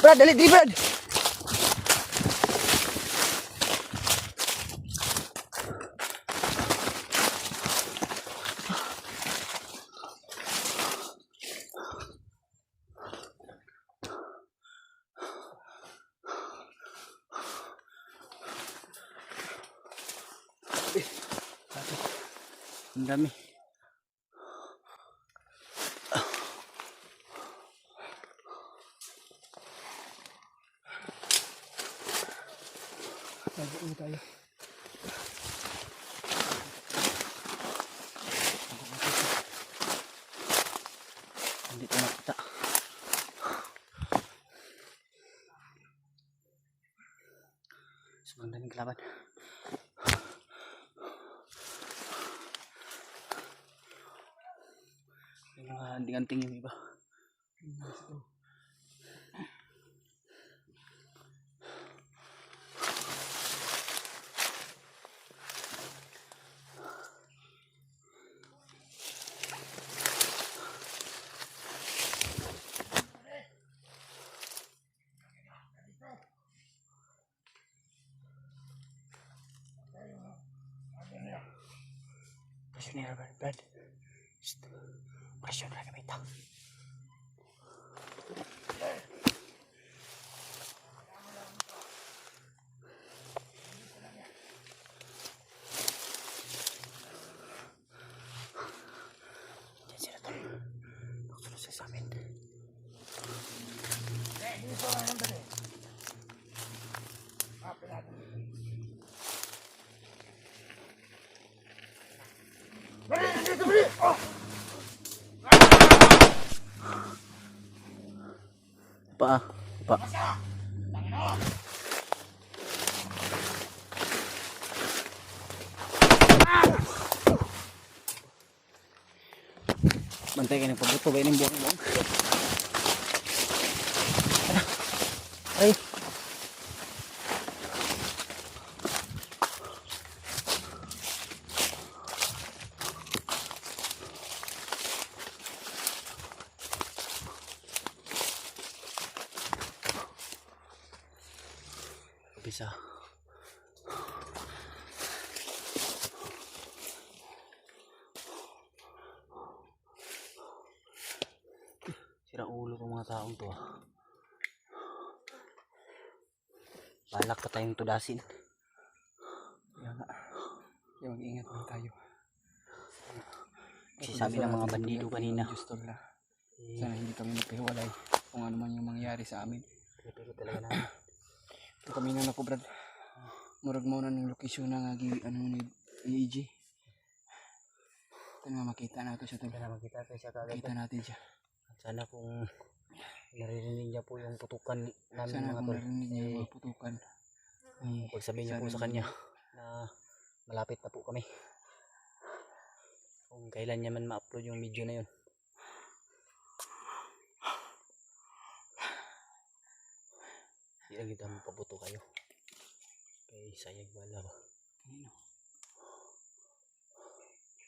Brad, dali, dali, Brad. Ang dami. Nag-uwi tayo. Hindi tayo nakita. Sobrang daming kalaban. Yung mga anting-anting yung iba. Presyon niya, Brad. Presyon na kami ito. Diyan sila ito. Nakasunod sila sa amin. Dito na lang dali. Hapin natin. Bali! Dito, bali! Oh! Pa. Bantay ka ng pabuto ba yung buwang-buwang? Ay! Bisa. Sira ulo ng mga taong to. Balak pa tayong tudasin. Kaya nga. Kaya mag-ingat lang tayo. Kasi sabi ng mga bandido kanina. Sana hindi kami magkahiwalay kung ano man yung mangyari sa amin. Pero talaga namin. Ito kami na ako, Brad. Murag mo na ng lokasyon na nga ni EJ. Ito na makita natin siya. Makita natin siya. Sana kung naririnig niya po yung putukan namin Sana mga kung tol. narinig niya yung mga putukan. Pagsabihin niyo po sa kanya na malapit na po kami. Kung kailan niya man ma-upload yung video na yun. Hindi lang kita mapabuto kayo. Kay sayang wala ba. Kanino?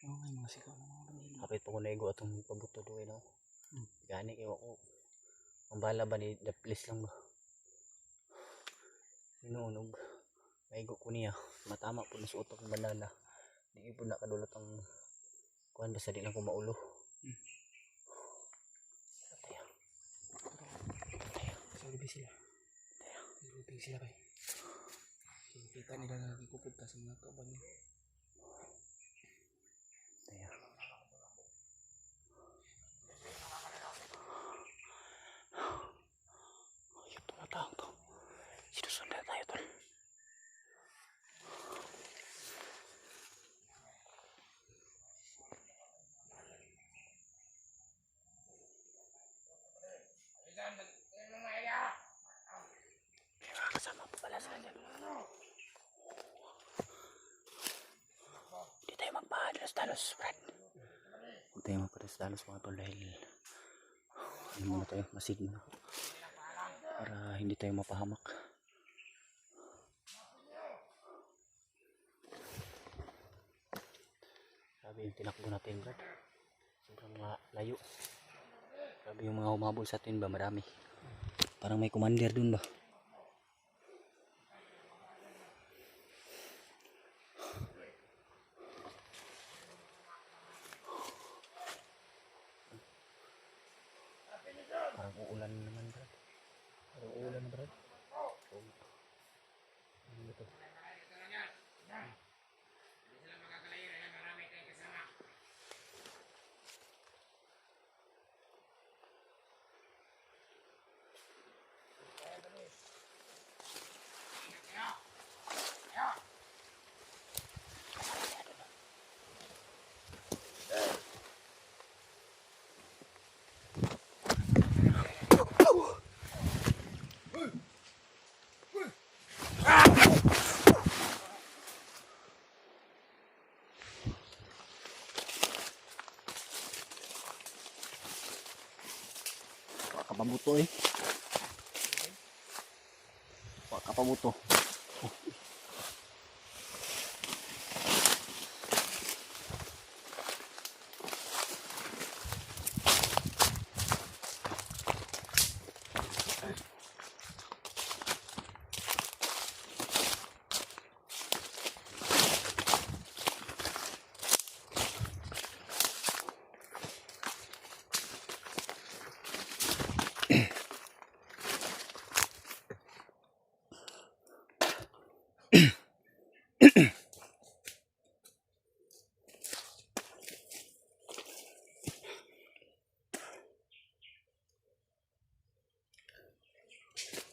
Oo nga yung mga sigaw ng mga bandido. Kapit pa ko na igo atong pabuto doon no. Gani kayo ako. Ang bala ba ni the place lang ba. Sinunog. Maigo ko niya. Matama po na sa utok ng banana. Di po nakadulot ang kuhan basta di lang ko maulo. Sa ulibig sila. Sa ulibig sila kayo. Kita nila na nagkikupod ka sa mga kaban niya. Ayun tumatawag to. Sinusundan tayo tol. Kasama po pala sa kanya. Hindi tayo magpahadalos-dalos, Brad. Huwag tayo magpahadalos-dalos mga tol dahil ano muna tayo, masid na. Para hindi tayo mapahamak. Grabe yung tinakbo natin, Brad. Sobrang layo. Grabe yung mga humabol sa atin ba, marami. Parang may commander dun ba? Parang uulan na naman, Brad. Parang ulan na, Brad. Ano ito? Kapabuto eh. Kapabuto.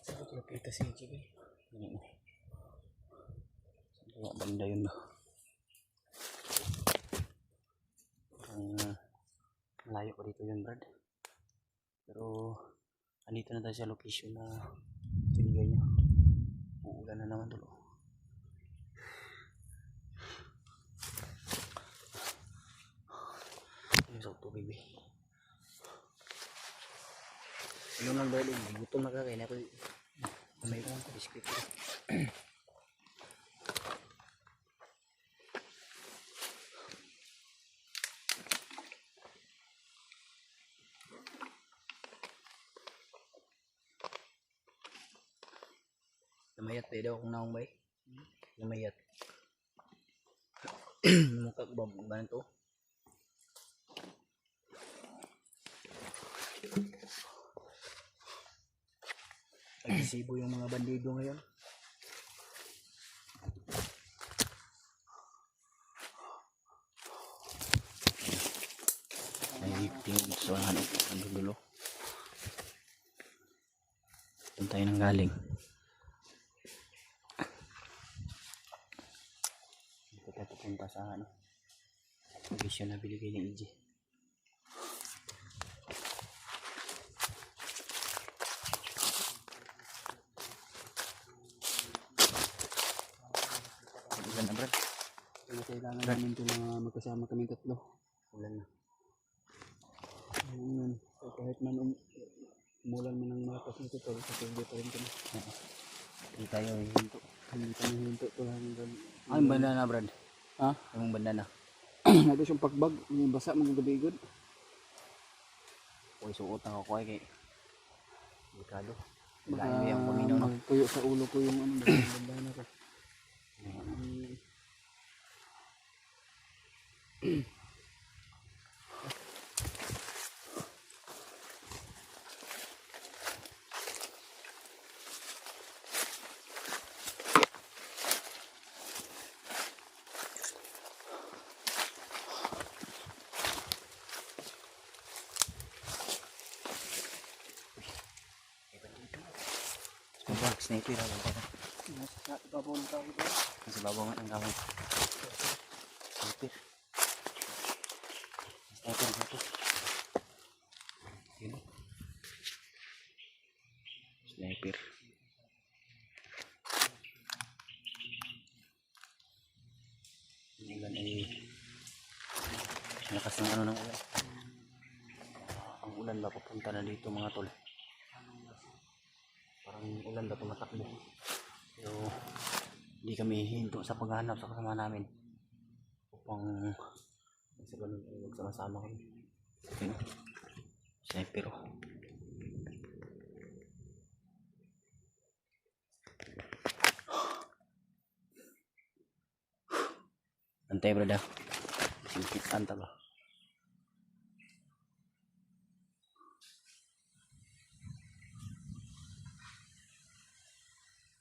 Saan ko nakita si EJ ba? Kaya banda yun ba? Parang malayo pa dito yun, Brad. Pero andito na tayo sa location na tinigay niya. Uulan na naman tulo. Yung sa auto, baby. Ano lang, Brad? Gutom na ka. Kaya na ako may biscuit. Namayat pa daw kung naong bay. Namayat. Mukha ko ba to? Agresibo yung mga bandido ngayon. May tingin sa ano dulo. Doon tayo nang galing. Dito tayo pupunta sa ano, location na binigay ni EJ. Ulan na, Brad. Kailangan namin ito na magkasama kami tatlo. Ulan na. Ayun. So, kahit man umulan man ng malakas nito tol, kasi hindi pa rin kami. Hindi tayo hihinto. Hindi kami hinto to hanggang... Ah, yung banda na, Brad. Ha? Yung banda na. Nato siyang pagbag, yung basa mga gabi-igod. Uy, suot na ako kay delikado. Layo yung paminaw, no? Tuyo sa ulo ko yung ano, bandana ko. Mabag, sniper ako. Nasa ibabaw ng tao ito. Nasa babaw nga ng gamit. Sniper. Sniper dito. Yun. Sniper. Yung ulan ay lakas ng ano ng ulan. Ang ulan ba papunta na dito mga tol? Parang ulan ba tumatakbo? Pero hindi kami hinto sa paghahanap sa kasama namin upang sa ganun ay magsama-sama kami. Sniper oh. Bantay brad ha. Singkitan ta ba.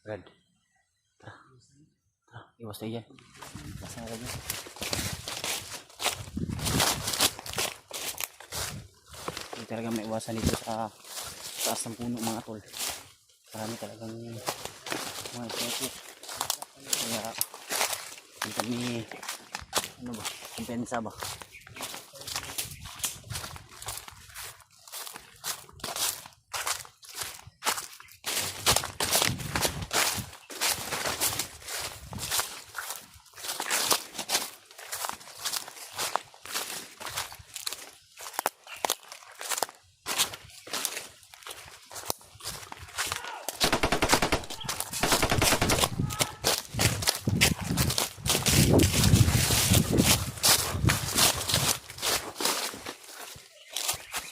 Brad. Tara. Tara, iwas tayo dyan. Iwas na tayo dyan. Hindi talaga may iwasan dito sa taas ng puno mga tol. Marami talagang mga snakes. Kaya hindi kami ano ba, kumpensa ba.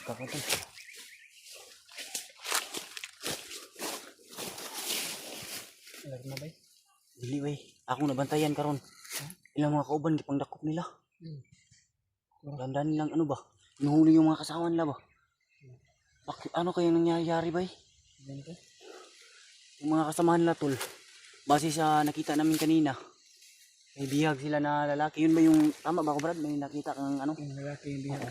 Kakatol. Alam na ba? Dili bay, akong nabantayan karon. Ilang mga kauban gipang dakop nila. Ganda nilang ano ba? Inuhuli yung mga kasama nila ba? Bakit ano kaya nangyayari bay? Ganito? Yung mga kasamahan nila tol, base sa nakita namin kanina, may bihag sila na lalaki. Yun ba yung tama ba ko brad? May nakita kang ano? Yung lalaki yung bihag.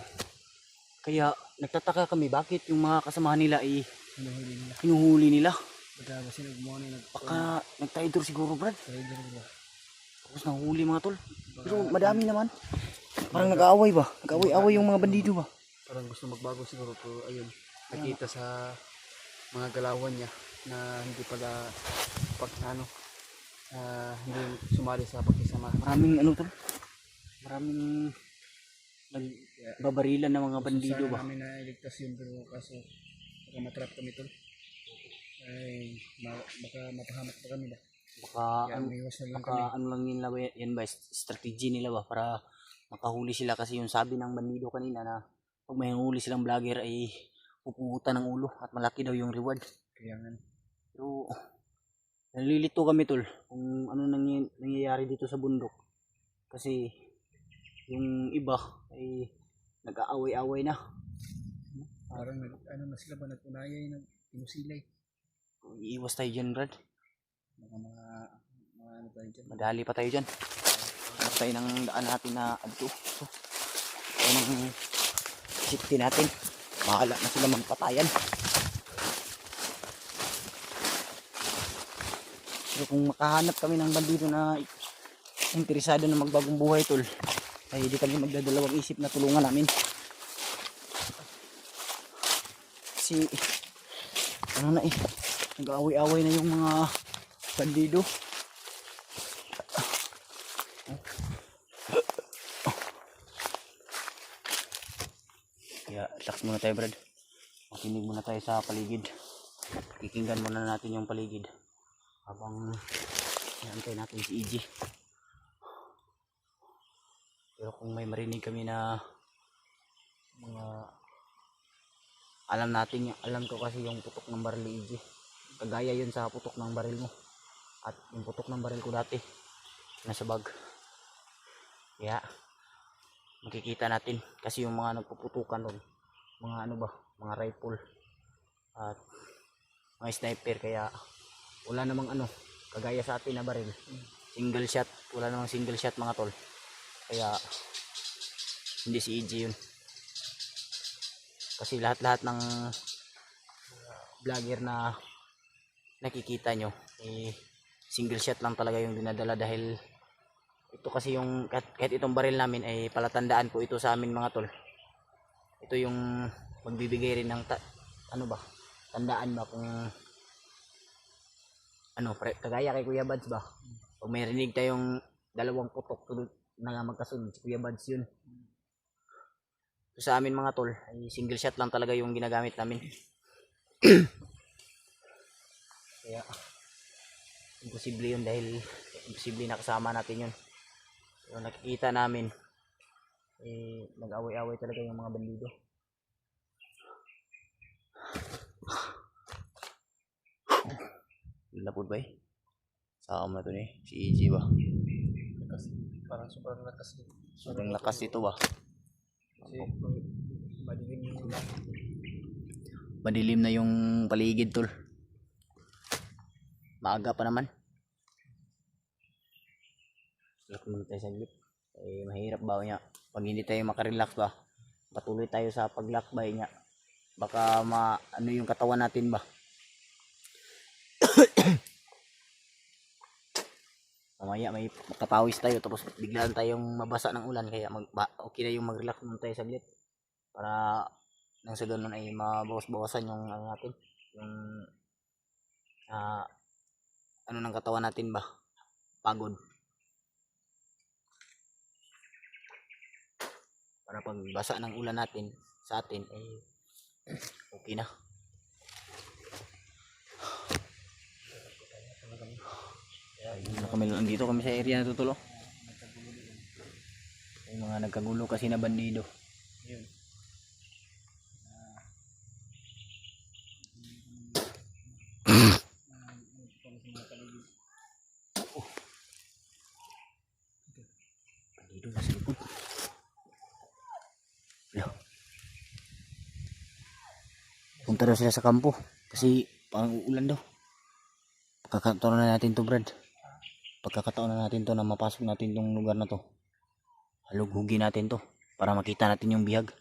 Kaya nagtataka kami bakit yung mga kasamahan nila ay Hinuhuli nila. hinuhuli nila. Baka kasi nagmuna yung Baka nagtaidor siguro brad. nag-trader nila. Tapos nahuli mga tol. Pero madami naman. Parang nag-aaway ba? Nag-aaway-aaway yung mga bandido ba? Parang gusto magbago siguro pero ayun. Nakita sa mga galawan niya na hindi pala hindi sumali sa pagkisama. Maraming ano tol. Maraming nagbabarilan ng mga bandido Sana ba? namin na iligtas yun pero kaso baka matrap kami tol. Ay baka mapahamak pa kami ba? Baka Kaya ano, umiwas na lang kami. baka ano lang nila ba yan ba? Strategy nila ba para makahuli sila kasi yung sabi ng bandido kanina na pag may huli silang vlogger ay pupugutan ng ulo at malaki daw yung reward. Kaya nga. Pero nalilito kami tol kung ano nangyayari dito sa bundok. Kasi yung iba ay nag-aaway-away na. Parang ano na sila ba nag-unayay ng inusilay. Iiwas tayo dyan Brad. Mga ano tayo dyan. Madali pa tayo dyan. Hanap tayo ng daan natin na adto. So, tayo ng safety natin. Mahala na sila magpatayan. Pero kung makahanap kami ng bandido na interesado na magbagong buhay tol, ay di kami magdadalawang isip na tulungan namin. Kasi ano na nag-aaway-aaway na yung mga bandido. Kaya relax muna tayo Brad. Makinig muna tayo sa paligid. Kikinggan muna natin yung paligid habang inaantay natin si EJ. Pero kung may marinig kami na mga alam ko kasi yung putok ng baril ni EJ. Kagaya yun sa putok ng baril mo. At yung putok ng baril ko dati nasa bag. Kaya makikita natin kasi yung mga nagpuputukan doon, mga ano ba, mga rifle at mga sniper. Kaya wala namang ano kagaya sa atin na baril, single shot, wala namang single shot mga tol. Kaya hindi si EJ yun kasi lahat ng vlogger na nakikita nyo single shot lang talaga yung dinadala. Dahil ito kasi yung kahit itong baril namin ay palatandaan po ito sa amin mga tol. Ito yung magbibigay rin ng tandaan ba kung ano kagaya kay Kuya Bads ba, pag may rinig tayong dalawang putok tulad na magkasunod, si Kuya Bads yun. So, sa amin mga tol ay single shot lang talaga yung ginagamit namin. Kaya imposible yun dahil imposible nakasama natin yun. So, nakikita namin nag-away-away talaga yung mga bandido. Lapod ba Saka mo na to ni si EJ ba? Parang sobrang lakas nito. Sobrang lakas ito ba? Kasi madilim yung ulan. Madilim na yung paligid tol. Maaga pa naman. Relax muna tayo saglit. Eh, mahirap ba niya? Pag hindi tayo makarelax ba? Patuloy tayo sa paglakbay niya. Baka ano yung katawan natin ba? Mamaya may makapawis tayo tapos biglaan tayong mabasa ng ulan kaya okay na yung mag-relax muna tayo saglit para nang sa ganun ay mabawas-bawasan yung ano natin yung ano ng katawan natin ba pagod para pag basa ng ulan natin sa atin ay okay na. Dito kami sa area na tutulo. Yung mga nagkagulo kasi na bandido. Yun. Bandido nasa likod. Punta daw sila sa kampo kasi parang uulan daw. Pagkakataon na natin to Brad. Pagkakataon na natin to na mapasok natin tong lugar na to. Halughugin natin to para makita natin yung bihag.